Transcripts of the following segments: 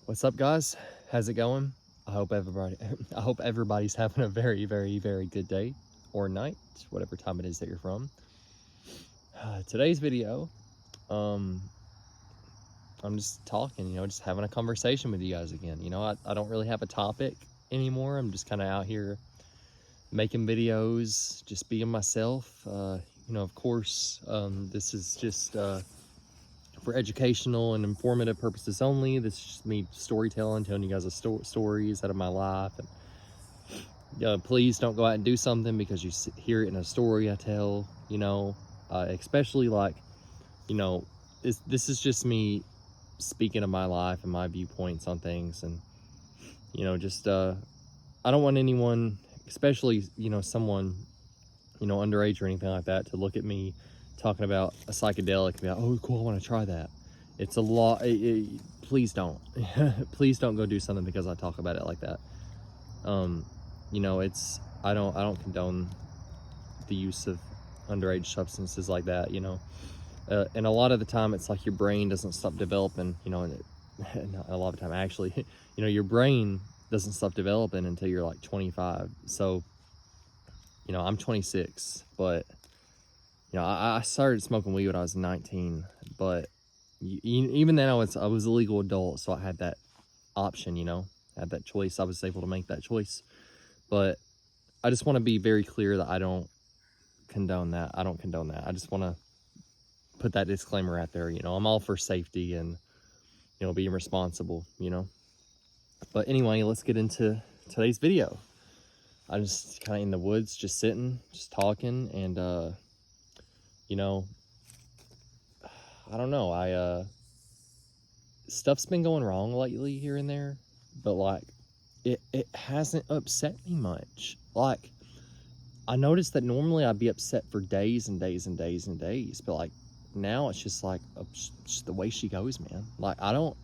What's up, guys? How's it going? I hope everybody's having a very, very, very good day or night, whatever time it is that you're from. Today's video, um, I'm just talking, just having a conversation with you guys again. I don't really have a topic anymore. I'm just kind of out here making videos, just being myself. Of course, this is just for educational and informative purposes only. This is just me storytelling, telling you guys stories out of my life. And please don't go out and do something because you hear it in a story I tell. Especially this is just me speaking of my life and my viewpoints on things. And I don't want anyone, especially someone underage or anything like that, to look at me talking about a psychedelic and be like, oh cool, I want to try that. It's a lot. Please don't. Please don't go do something because I talk about it like that. I don't condone the use of underage substances like that. And a lot of the time it's like your brain doesn't stop developing. And a lot of the time actually, your brain doesn't stop developing until you're like 25. So I'm 26, but I started smoking weed when I was 19, but even then I was a legal adult, so I had that option, had that choice. I was able to make that choice. But I just want to be very clear that I don't condone that. I just want to put that disclaimer out there. I'm all for safety and being responsible, But anyway, let's get into today's video. I'm just kind of in the woods, just sitting, just talking, and I don't know. Stuff's been going wrong lately here and there, but like it hasn't upset me much. Like I noticed that normally I'd be upset for days and days and days and days, but like now it's just like just the way she goes, man. Like I don't.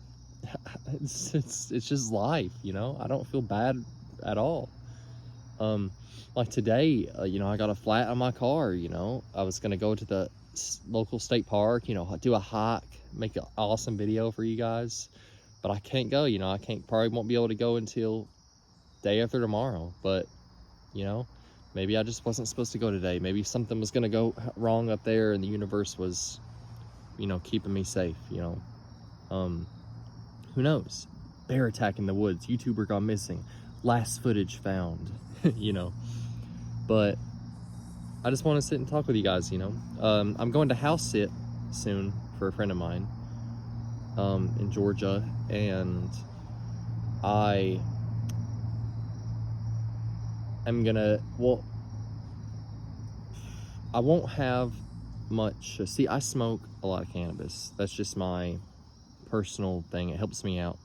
It's just life, I don't feel bad at all. Like today, I got a flat on my car. I was gonna go to the local state park, do a hike, make an awesome video for you guys, but I can't go. Probably won't be able to go until day after tomorrow. But maybe I just wasn't supposed to go today. Maybe something was gonna go wrong up there and the universe was keeping me safe. Who knows? Bear attack in the woods, YouTuber gone missing, last footage found. But I just want to sit and talk with you guys. I'm going to house sit soon for a friend of mine in Georgia, and I am gonna, I won't have much. See, I smoke a lot of cannabis. That's just my personal thing. It helps me out,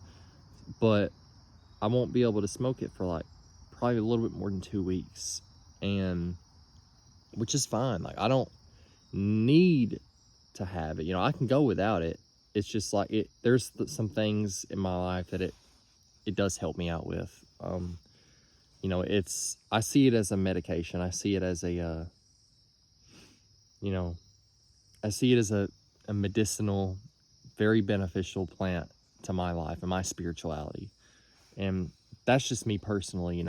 but I won't be able to smoke it for like probably a little bit more than 2 weeks, and which is fine. Like I don't need to have it. I can go without it. It's just like there's some things in my life that it does help me out with. I see it as a medication. I see it as a I see it as a medicinal, very beneficial plant to my life and my spirituality. And that's just me personally.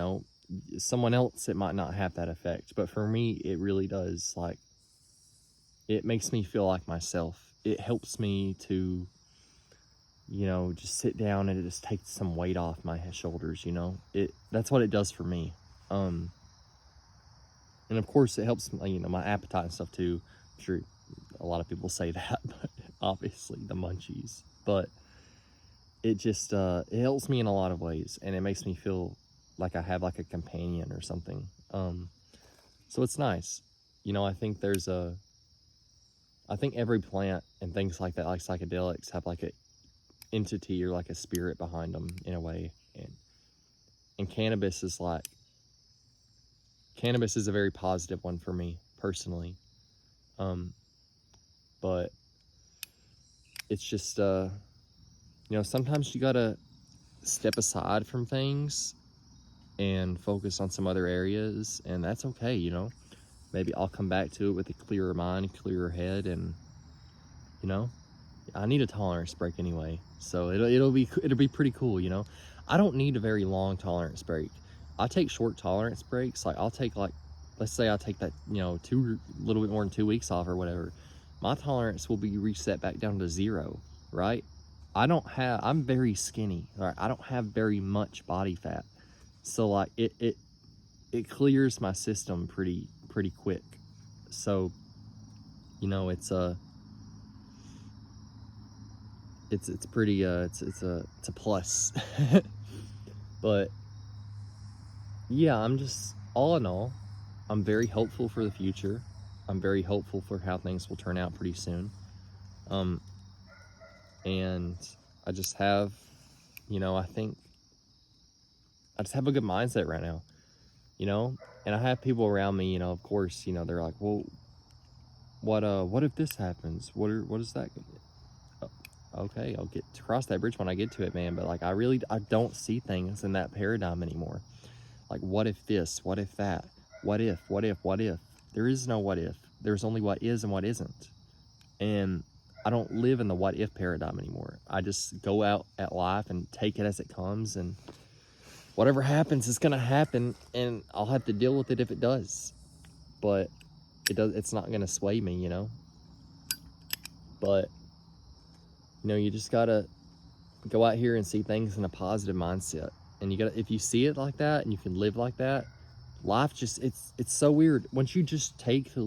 Someone else, it might not have that effect, but for me it really does. Like it makes me feel like myself. It helps me to just sit down and it just takes some weight off my shoulders. That's what it does for me. And of course it helps my appetite and stuff too. I'm sure a lot of people say that, but obviously the munchies. But it just it helps me in a lot of ways, and it makes me feel like I have like a companion or something. So it's nice. I think every plant and things like that, like psychedelics, have like a entity or like a spirit behind them in a way. And cannabis is a very positive one for me personally. But it's just sometimes you gotta step aside from things and focus on some other areas, and that's okay. Maybe I'll come back to it with a clearer mind, clearer head, and I need a tolerance break anyway, so it'll be pretty cool, you know. I don't need a very long tolerance break. I take short tolerance breaks. Like I'll take like, let's say I take that, you know, little bit more than 2 weeks off or whatever. My tolerance will be reset back down to 0, right? I'm very skinny, right? I don't have very much body fat, so like it clears my system pretty quick. So, you know, it's pretty it's a plus. But yeah, I'm just, all in all, I'm very hopeful for the future. I'm very hopeful for how things will turn out pretty soon. And I just have, you know, I think I just have a good mindset right now, you know. And I have people around me, you know, of course, you know, they're like, well, what if this happens? What is that? Okay, I'll get to cross that bridge when I get to it, man. But like, I don't see things in that paradigm anymore. Like, what if this? What if that? What if? There is no what if. There's only what is and what isn't. And I don't live in the what if paradigm anymore. I just go out at life and take it as it comes, and whatever happens is gonna happen, and I'll have to deal with it if it does. But it's not gonna sway me, you know. But you know, you just gotta go out here and see things in a positive mindset. And you gotta, if you see it like that and you can live like that, life just, it's so weird. Once you just take the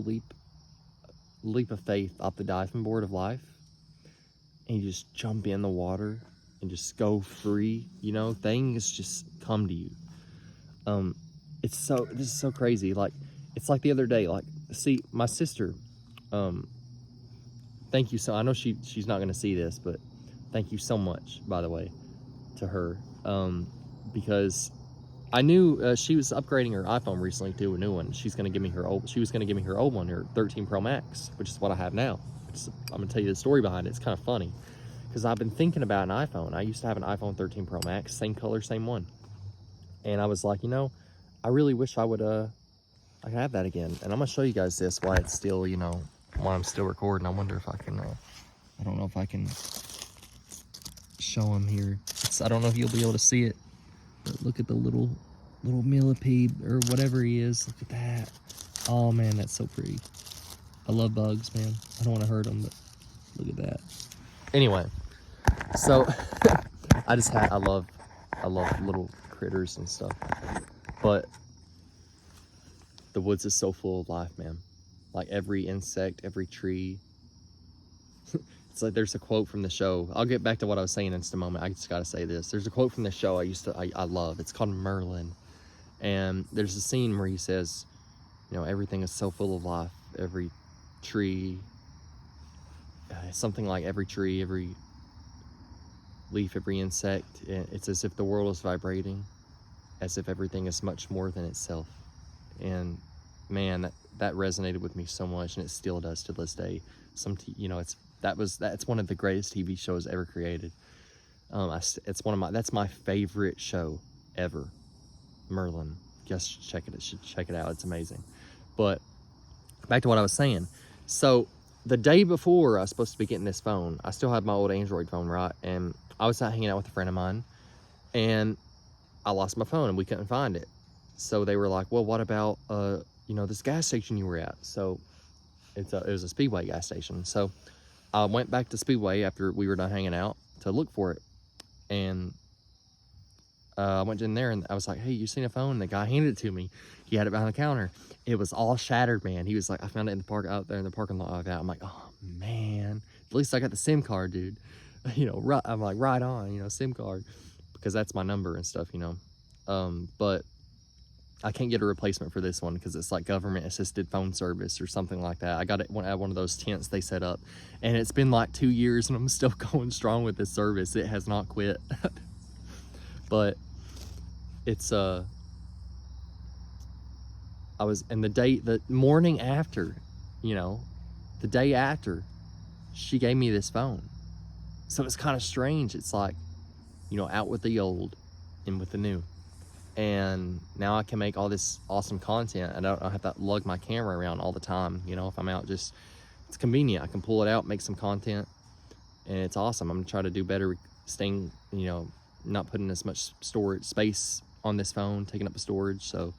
leap of faith off the diving board of life and you just jump in the water and just go free, you know, things just come to you. This is so crazy. Like, it's like the other day, like, see, my sister, thank you. So I know she's not going to see this, but thank you so much, by the way, to her. Because I knew she was upgrading her iPhone recently to a new one. She was going to give me her old one, her 13 Pro Max, which is what I have now. I'm going to tell you the story behind it. It's kind of funny because I've been thinking about an iPhone. I used to have an iPhone 13 Pro Max, same color, same one. And I was like, you know, I really wish I could have that again. And I'm going to show you guys this while it's still, you know, while I'm still recording. I wonder if I can, I don't know if I can show them here. I don't know if you'll be able to see it, but look at the little millipede or whatever he is. Look at that. Oh man, that's so pretty. I love bugs, man. I don't want to hurt them, but look at that. Anyway, so I love little critters and stuff. But the woods is so full of life, man. Like every insect, every tree. It's like there's a quote from the show. I'll get back to what I was saying in just a moment. I just gotta say this. There's a quote from the show I love. It's called Merlin. And there's a scene where he says, you know, everything is so full of life. Every tree, something like every tree, every leaf, every insect. It's as if the world is vibrating, as if everything is much more than itself. And man, that resonated with me so much, and it still does to this day. You know, that's one of the greatest TV shows ever created. That's my favorite show ever. Merlin. Just check it out. It's amazing. But back to what I was saying. So the day before I was supposed to be getting this phone, I still had my old Android phone, right? And I was out hanging out with a friend of mine, and I lost my phone and we couldn't find it. So they were like, well, what about you know, this gas station you were at? So it was a Speedway gas station. So I went back to Speedway after we were done hanging out to look for it. And I went in there and I was like, hey, you seen a phone? And the guy handed it to me. He had it behind the counter. It was all shattered, man. He was like, I found it in the park out there in the parking lot like that. I'm like, oh man, at least I got the SIM card, dude. You know, I'm like, right on, you know, SIM card, because that's my number and stuff, you know. But I can't get a replacement for this one because it's like government assisted phone service or something like that. I got it at one of those tents they set up, and it's been like 2 years and I'm still going strong with this service. It has not quit. But it's the morning after, you know, the day after, she gave me this phone. So it's kind of strange. It's like, you know, out with the old in with the new. And now I can make all this awesome content. I don't have to lug my camera around all the time. You know, if I'm out, just, it's convenient. I can pull it out, make some content. and it's awesome. I'm gonna try to do better staying, you know, not putting as much storage space on this phone, taking up the storage, so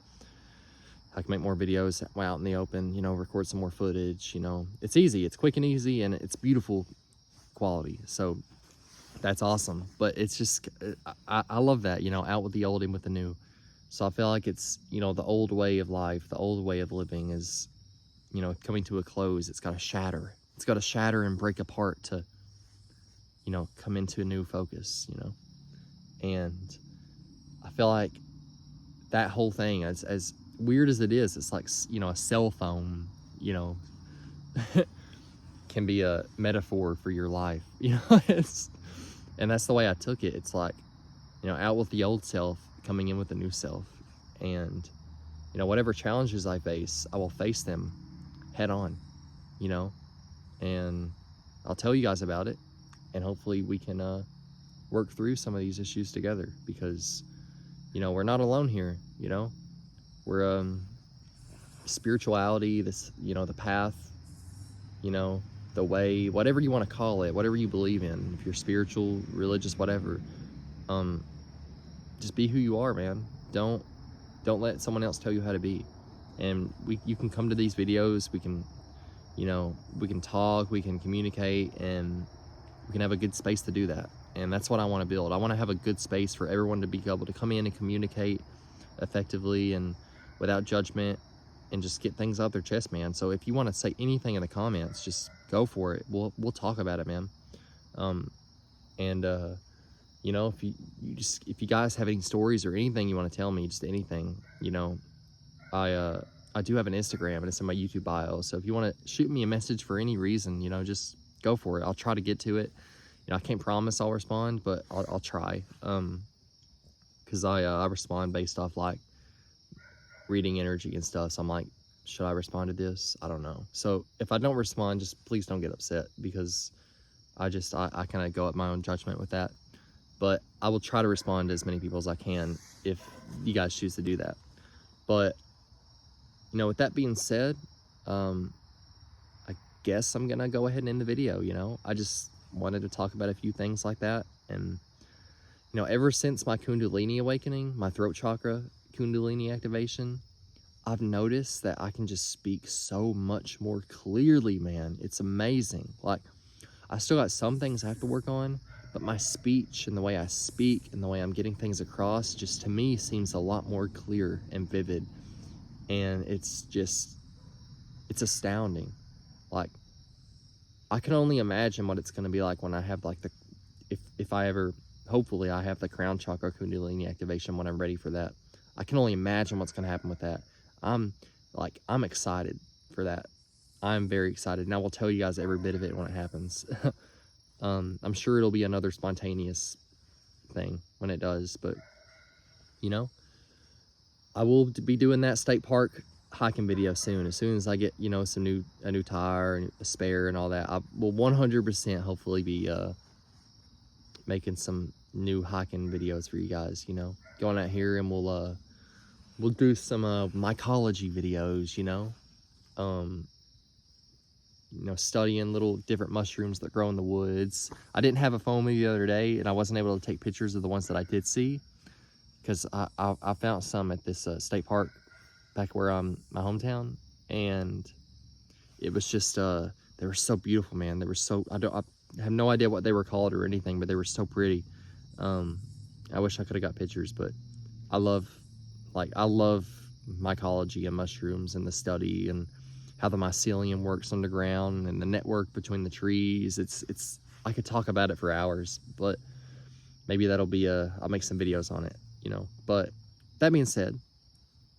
I can make more videos out in the open, you know, record some more footage, you know. It's easy, it's quick and easy, and it's beautiful quality, so that's awesome. But it's just, I love that, you know, out with the old, in with the new. So I feel like it's, you know, the old way of life, the old way of living is, you know, coming to a close. It's got to shatter. It's got to shatter and break apart to, you know, come into a new focus, you know. And I feel like that whole thing, as weird as it is, it's like, you know, a cell phone, you know, can be a metaphor for your life, you know. And that's the way I took it. It's like, you know, out with the old self, coming in with the new self. And, you know, whatever challenges I face, I will face them head on, you know, and I'll tell you guys about it, and hopefully we can work through some of these issues together, because, you know, we're not alone here, you know. We're spirituality, this, you know, the path, you know, the way, whatever you want to call it, whatever you believe in, if you're spiritual, religious, whatever, just be who you are, man. Don't let someone else tell you how to be. And you can come to these videos, we can, you know, we can talk, we can communicate, and we can have a good space to do that. And that's what I want to build. I want to have a good space for everyone to be able to come in and communicate effectively and without judgment, and just get things out their chest, man. So if you want to say anything in the comments, just go for it. We'll talk about it, man. You know, if you guys have any stories or anything you want to tell me, just anything, you know, I do have an Instagram, and it's in my YouTube bio. So if you want to shoot me a message for any reason, you know, just go for it. I'll try to get to it. You know, I can't promise I'll respond, but I'll try. Because I respond based off like reading energy and stuff. So I'm like, should I respond to this? I don't know. So if I don't respond, just please don't get upset, because I kind of go at my own judgment with that. But I will try to respond to as many people as I can if you guys choose to do that. But, you know, with that being said, I guess I'm gonna go ahead and end the video. You know, I just wanted to talk about a few things like that. And, you know, ever since my Kundalini awakening, my throat chakra Kundalini activation, I've noticed that I can just speak so much more clearly, man. It's amazing. Like, I still got some things I have to work on, but my speech and the way I speak and the way I'm getting things across, just to me, seems a lot more clear and vivid. And it's astounding. Like, I can only imagine what it's going to be like when I have like if I ever, hopefully I have the crown chakra Kundalini activation when I'm ready for that. I can only imagine what's going to happen with that. I'm excited for that. I'm very excited. And I will tell you guys every bit of it when it happens. I'm sure it'll be another spontaneous thing when it does, but, you know, I will be doing that state park hiking video soon. As soon as I get, you know, a new tire and a spare and all that, I will 100% hopefully be making some new hiking videos for you guys, you know, going out here, and we'll do some mycology videos, you know, studying little different mushrooms that grow in the woods. I didn't have a phone with me the other day, and I wasn't able to take pictures of the ones that I did see, because I found some at this state park back where I'm, my hometown, and it was just they were so beautiful, man. They were so, I have no idea what they were called or anything, but they were so pretty. I wish I could have got pictures, but I love mycology and mushrooms and the study and how the mycelium works underground and the network between the trees. It's I could talk about it for hours, but maybe that'll be I'll make some videos on it, you know. But that being said,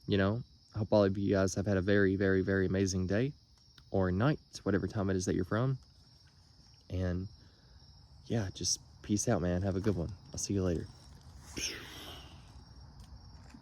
you know, I hope all of you guys have had a very, very, very amazing day or night, whatever time it is that you're from. And yeah, just peace out, man. Have a good one. I'll see you later.